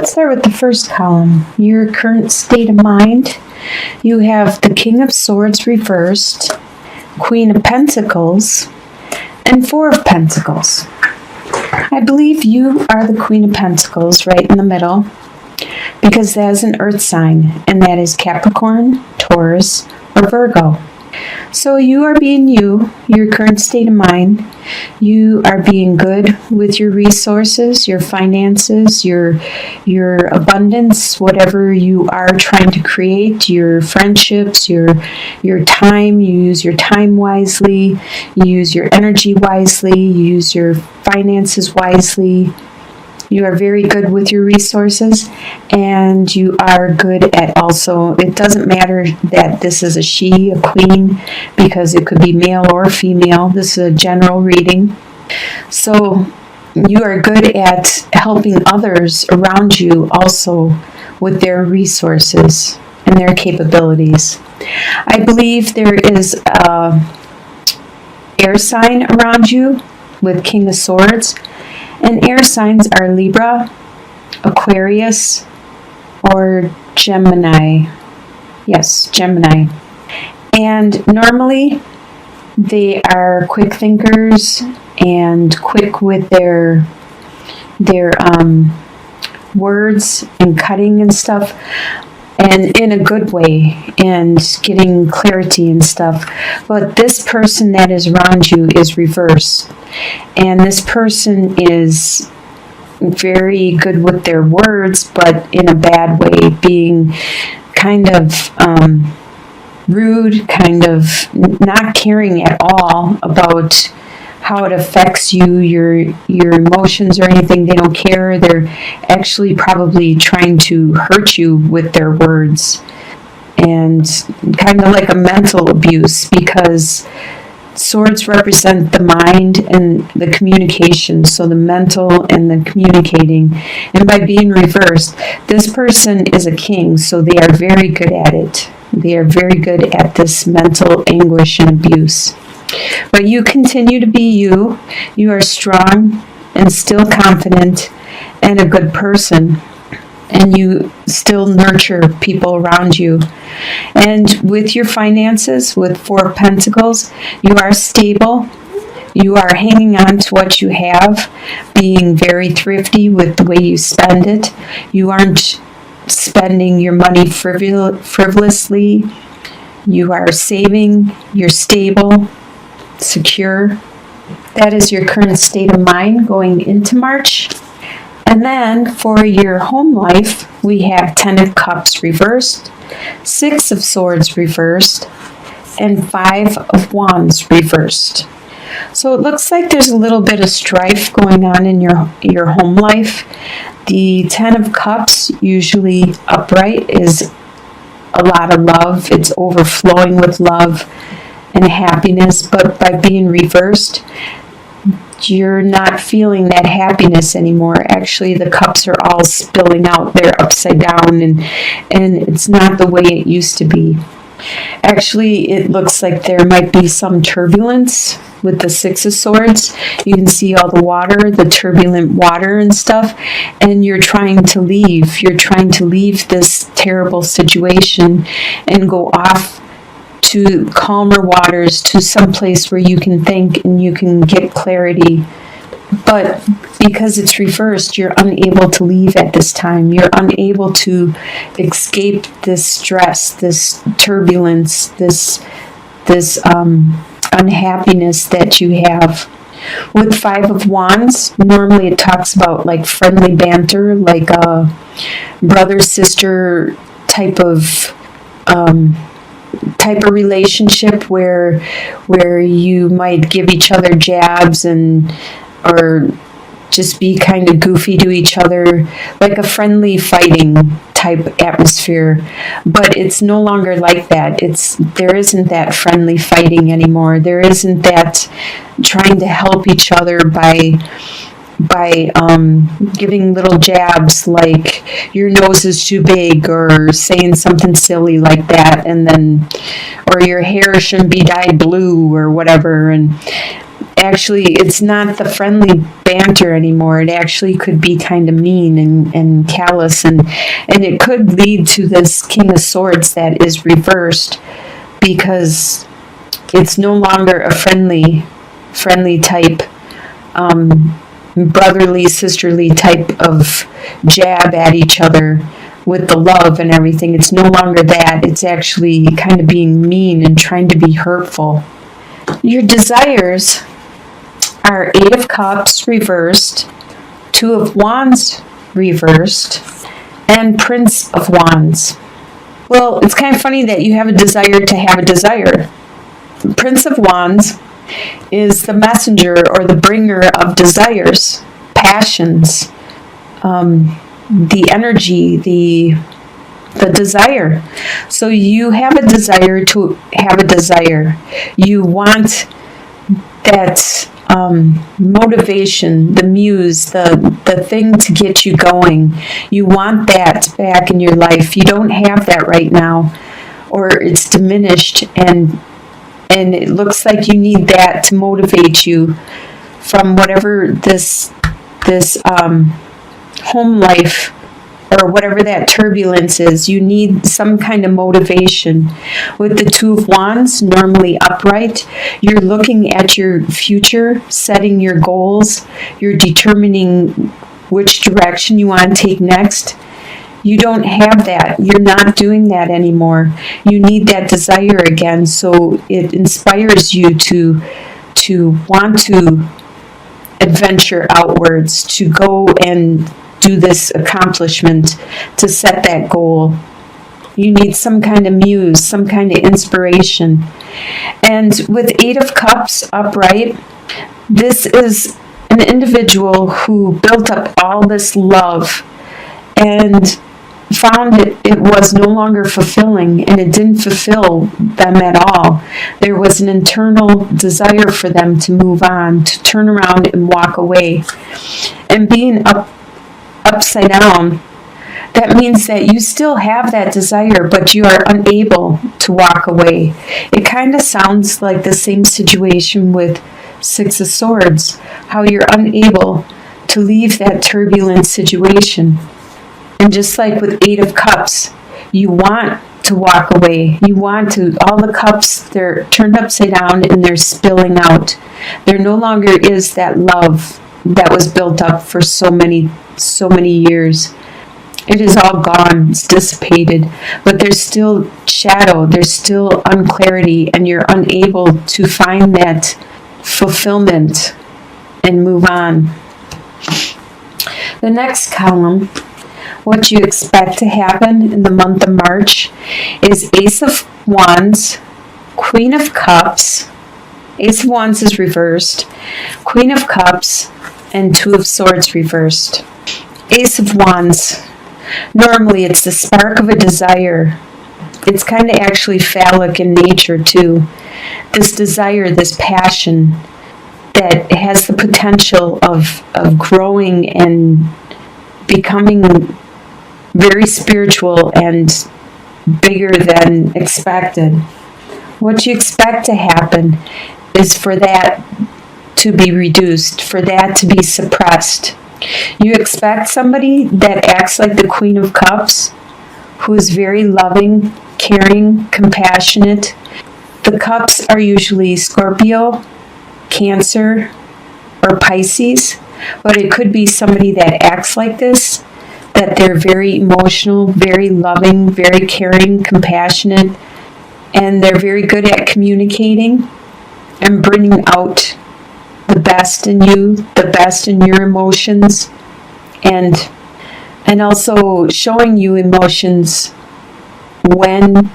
let's start with the first column, your current state of mind. You have the King of Swords reversed, Queen of Pentacles, and Four of Pentacles. I believe you are the Queen of Pentacles right in the middle, because that is an earth sign, and that is Capricorn, Taurus, or Virgo. So you are being you, your current state of mind. You are being good with your resources, your finances, your abundance, whatever you are trying to create, your friendships, your time. You use your time wisely, you use your energy wisely, you use your finances wisely. You are very good with your resources, and you are good at also, it doesn't matter that this is a she, a queen, because it could be male or female. This is a general reading. So you are good at helping others around you also with their resources and their capabilities. I believe there is an air sign around you with King of Swords. And air signs are Libra, Aquarius, or Gemini. Yes, Gemini. And normally they are quick thinkers and quick with their words and cutting and stuff, and in a good way, and getting clarity and stuff. But this person that is around you is reversed. And this person is very good with their words, but in a bad way, being kind of rude, kind of not caring at all about how it affects you, your emotions or anything. They don't care. They're actually probably trying to hurt you with their words, and kind of like a mental abuse, because swords represent the mind and the communication, so the mental and the communicating. And by being reversed, this person is a king, so they are very good at it. They are very good at this mental anguish and abuse. But you continue to be you. You are strong and still confident and a good person. And you still nurture people around you. And with your finances, with Four of Pentacles, you are stable. You are hanging on to what you have, being very thrifty with the way you spend it. You aren't spending your money frivolously. You are saving. You're stable, secure. That is your current state of mind going into March. And then for your home life, we have 10 of Cups reversed, 6 of Swords reversed, and 5 of Wands reversed. So it looks like there's a little bit of strife going on in your home life. The 10 of Cups, usually upright, is a lot of love. It's overflowing with love and happiness, but by being reversed, you're not feeling that happiness anymore. Actually, the cups are all spilling out. They're upside down, and it's not the way it used to be. Actually, it looks like there might be some turbulence with the 6 of Swords. You can see all the water, the turbulent water and stuff, and you're trying to leave. You're trying to leave this terrible situation and go off to calmer waters, to some place where you can think and you can get clarity. But because it's reversed, you're unable to leave at this time. You're unable to escape this stress, this turbulence, this unhappiness that you have. With 5 of Wands, normally it talks about like friendly banter, like a brother-sister type of relationship where you might give each other jabs or just be kind of goofy to each other, like a friendly fighting type atmosphere. But it's no longer like that. There isn't that friendly fighting anymore. There isn't that trying to help each other by giving little jabs like your nose is too big, or saying something silly like that, and then, or your hair shouldn't be dyed blue or whatever. And actually, it's not the friendly banter anymore. It actually could be kind of mean and callous, and it could lead to this King of Swords that is reversed, because it's no longer a friendly type, brotherly, sisterly type of jab at each other with the love and everything. It's no longer that. It's actually kind of being mean and trying to be hurtful. Your desires are Eight of Cups reversed, Two of Wands reversed, and Prince of Wands. Well, it's kind of funny that you have a desire to have a desire. Prince of Wands is the messenger or the bringer of desires, passions, the energy, the desire. So you have a desire to have a desire. You want that motivation, the muse, the thing to get you going. You want that back in your life. You don't have that right now, or it's diminished, and it looks like you need that to motivate you from whatever this home life or whatever that turbulence is. You need some kind of motivation. With the Two of Wands, normally upright, you're looking at your future, setting your goals, you're determining which direction you want to take next. You don't have that. You're not doing that anymore. You need that desire again, so it inspires you to want to adventure outwards, to go and do this accomplishment, to set that goal. You need some kind of muse, some kind of inspiration. And with Eight of Cups upright, this is an individual who built up all this love and found it was no longer fulfilling, and it didn't fulfill them at all. There was an internal desire for them to move on, to turn around and walk away. And being upside down, that means that you still have that desire, but you are unable to walk away. It kind of sounds like the same situation with Six of Swords, how you're unable to leave that turbulent situation. And just like with Eight of Cups, you want to walk away. You want to, all the cups, they're turned upside down and they're spilling out. There no longer is that love that was built up for so many years. It is all gone, it's dissipated, but there's still shadow, there's still unclarity, and you're unable to find that fulfillment and move on. The next column, what you expect to happen in the month of March, is Ace of Wands, Queen of Cups. Ace of Wands is reversed, Queen of Cups, and Two of Swords reversed. Ace of Wands, normally it's the spark of a desire. It's kind of actually phallic in nature too. This desire, this passion that has the potential of growing and becoming very spiritual and bigger than expected. What you expect to happen is for that to be reduced, for that to be suppressed. You expect somebody that acts like the Queen of Cups, who is very loving, caring, compassionate. The cups are usually Scorpio, Cancer, or Pisces, but it could be somebody that acts like this, that they're very emotional, very loving, very caring, compassionate, and they're very good at communicating and bringing out the best in you, the best in your emotions, and also showing you emotions when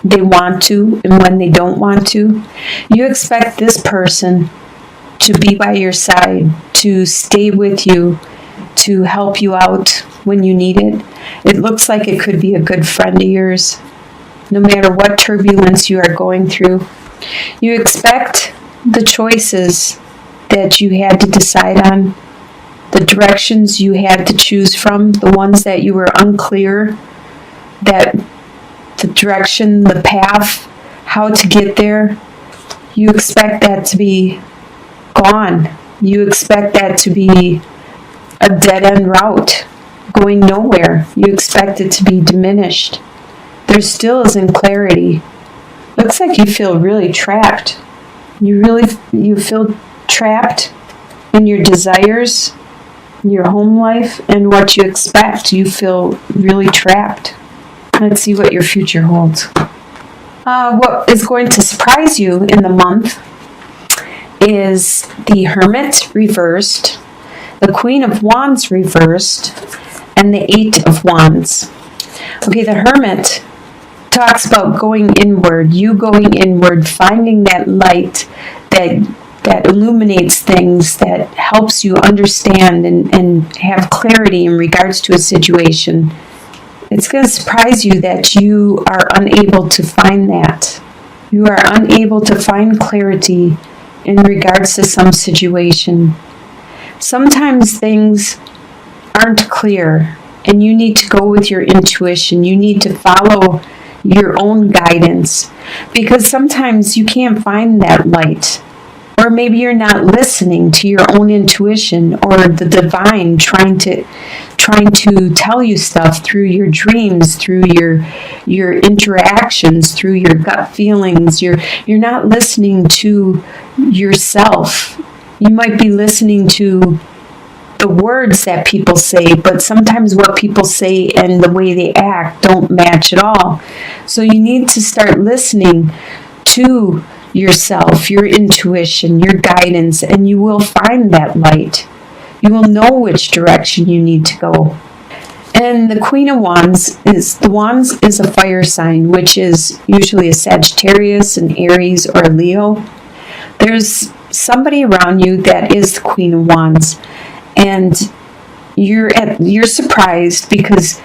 they want to and when they don't want to. You expect this person to be by your side, to stay with you, to help you out when you need it. It looks like it could be a good friend of yours, no matter what turbulence you are going through. You expect the choices that you had to decide on, the directions you had to choose from, the ones that you were unclear, that the direction, the path, how to get there. You expect that to be gone. You expect that to be a dead-end route, going nowhere. You expect it to be diminished. There still isn't clarity. Looks like you feel really trapped. You feel trapped in your desires, your home life, and what you expect. You feel really trapped. Let's see what your future holds. What is going to surprise you in the month is the Hermit reversed, the Queen of Wands reversed, and the Eight of Wands. Okay, the Hermit talks about going inward, you going inward, finding that light that illuminates things, that helps you understand and have clarity in regards to a situation. It's going to surprise you that you are unable to find that. You are unable to find clarity in regards to some situation. Sometimes things aren't clear, and you need to go with your intuition. You need to follow your own guidance, because sometimes you can't find that light. Or maybe you're not listening to your own intuition or the divine trying to tell you stuff through your dreams, through your interactions, through your gut feelings. You're not listening to yourself. You might be listening to the words that people say, but sometimes what people say and the way they act don't match at all. So you need to start listening to yourself, your intuition, your guidance, and you will find that light. You will know which direction you need to go. And the Queen of Wands is a fire sign, which is usually a Sagittarius, an Aries, or a Leo. There's somebody around you that is the Queen of Wands, and you're surprised because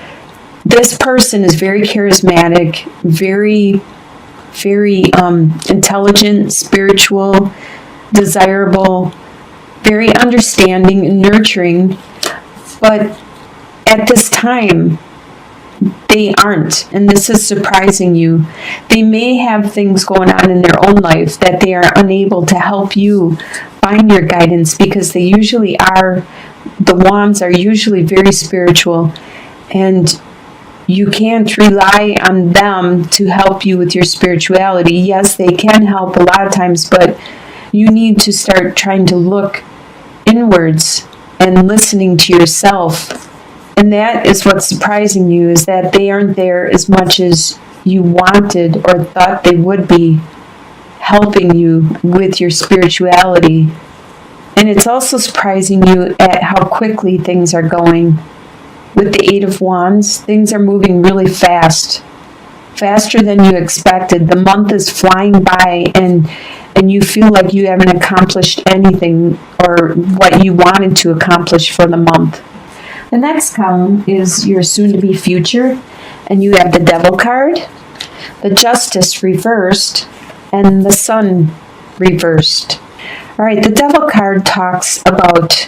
this person is very charismatic, very intelligent, spiritual, desirable, very understanding and nurturing, but at this time they aren't, and this is surprising you. They may have things going on in their own life that they are unable to help you find your guidance, because the wands are usually very spiritual, and you can't rely on them to help you with your spirituality. Yes, they can help a lot of times, but you need to start trying to look inwards and listening to yourself. And that is what's surprising you, is that they aren't there as much as you wanted or thought they would be, helping you with your spirituality. And it's also surprising you at how quickly things are going. With the Eight of Wands, things are moving really fast, faster than you expected. The month is flying by, and you feel like you haven't accomplished anything or what you wanted to accomplish for the month. The next column is your soon-to-be future, and you have the Devil card, the Justice reversed, and the Sun reversed. All right, the Devil card talks about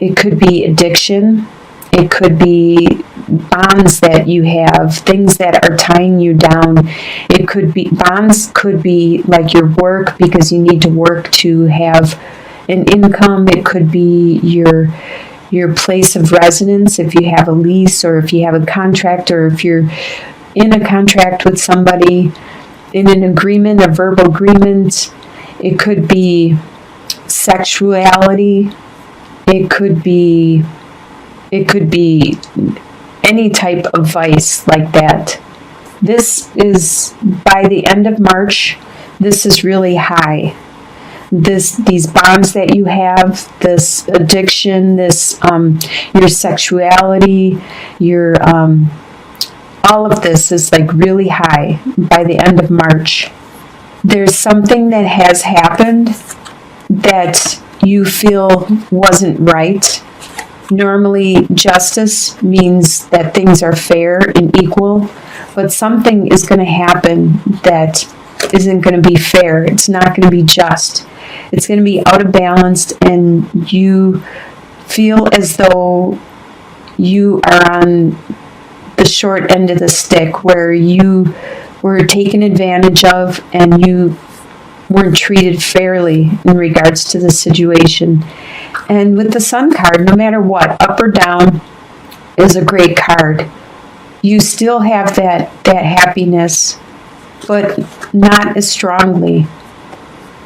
it could be addiction, it could be bonds that you have, things that are tying you down. It could be bonds, could be like your work, because you need to work to have an income. It could be your place of residence, if you have a lease, or if you have a contract, or if you're in a contract with somebody, in an agreement, a verbal agreement. It could be sexuality. It could be any type of vice like that. This is, by the end of March, this is really high. These bonds that you have, this addiction, this your sexuality, your all of this is like really high by the end of March. There's something that has happened that you feel wasn't right. Normally, justice means that things are fair and equal, but something is going to happen that isn't going to be fair. It's not going to be just. It's going to be out of balance, and you feel as though you are on the short end of the stick, where you were taken advantage of, and you weren't treated fairly in regards to the situation. And with the Sun card, no matter what, up or down, is a great card. You still have that happiness, but not as strongly.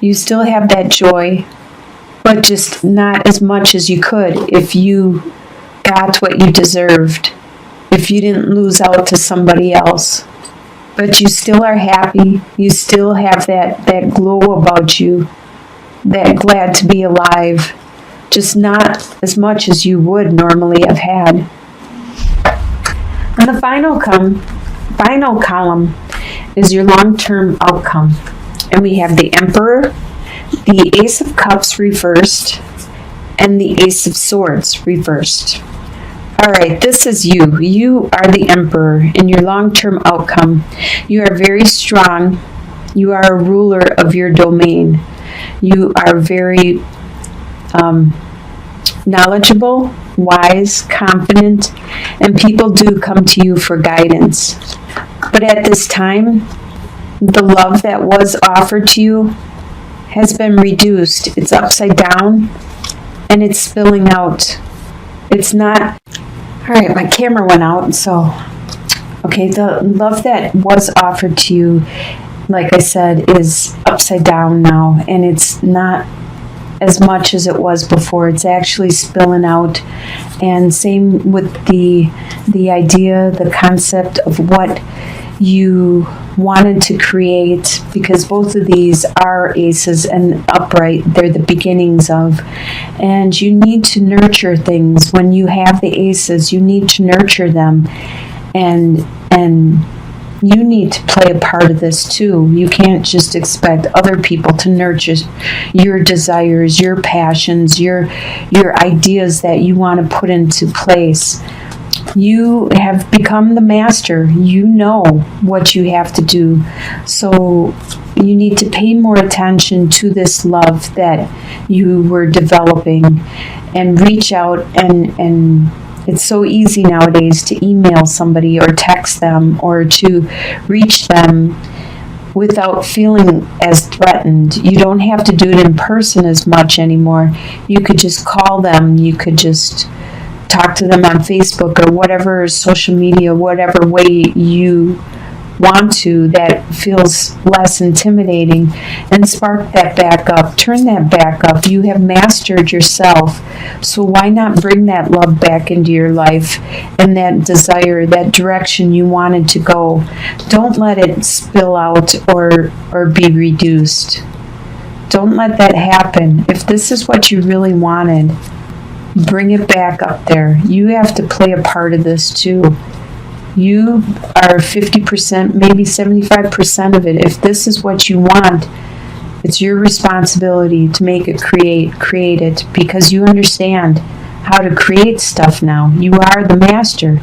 You still have that joy, but just not as much as you could if you got what you deserved, if you didn't lose out to somebody else. But you still are happy. You still have that glow about you, that glad to be alive, just not as much as you would normally have had. And the final column is your long-term outcome. And we have the Emperor, the Ace of Cups reversed, and the Ace of Swords reversed. All right, this is you. You are the Emperor in your long-term outcome. You are very strong. You are a ruler of your domain. You are very knowledgeable, wise, confident, and people do come to you for guidance. But at this time, the love that was offered to you has been reduced. It's upside down, and it's spilling out. It's not... All right, my camera went out, so... Okay, the love that was offered to you, like I said, is upside down now, and it's not as much as it was before. It's actually spilling out. And same with the idea, the concept of what you wanted to create, because both of these are aces and upright. They're the beginnings of. And you need to nurture things. When you have the aces, you need to nurture them. And you need to play a part of this too. You can't just expect other people to nurture your desires, your passions, your ideas that you want to put into place. You have become the master. You know what you have to do. So you need to pay more attention to this love that you were developing and reach out and it's so easy nowadays to email somebody or text them or to reach them without feeling as threatened. You don't have to do it in person as much anymore. You could just call them. You could just talk to them on Facebook or whatever social media, whatever way you want to that feels less intimidating, and spark that back up. Turn that back up. You have mastered yourself, so why not bring that love back into your life and that desire, that direction you wanted to go. Don't let it spill out or be reduced. Don't let that happen. If this is what you really wanted, bring it back up there. You have to play a part of this too. You are 50%, maybe 75% of it. If this is what you want, it's your responsibility to make it create it, because you understand how to create stuff now. You are the master.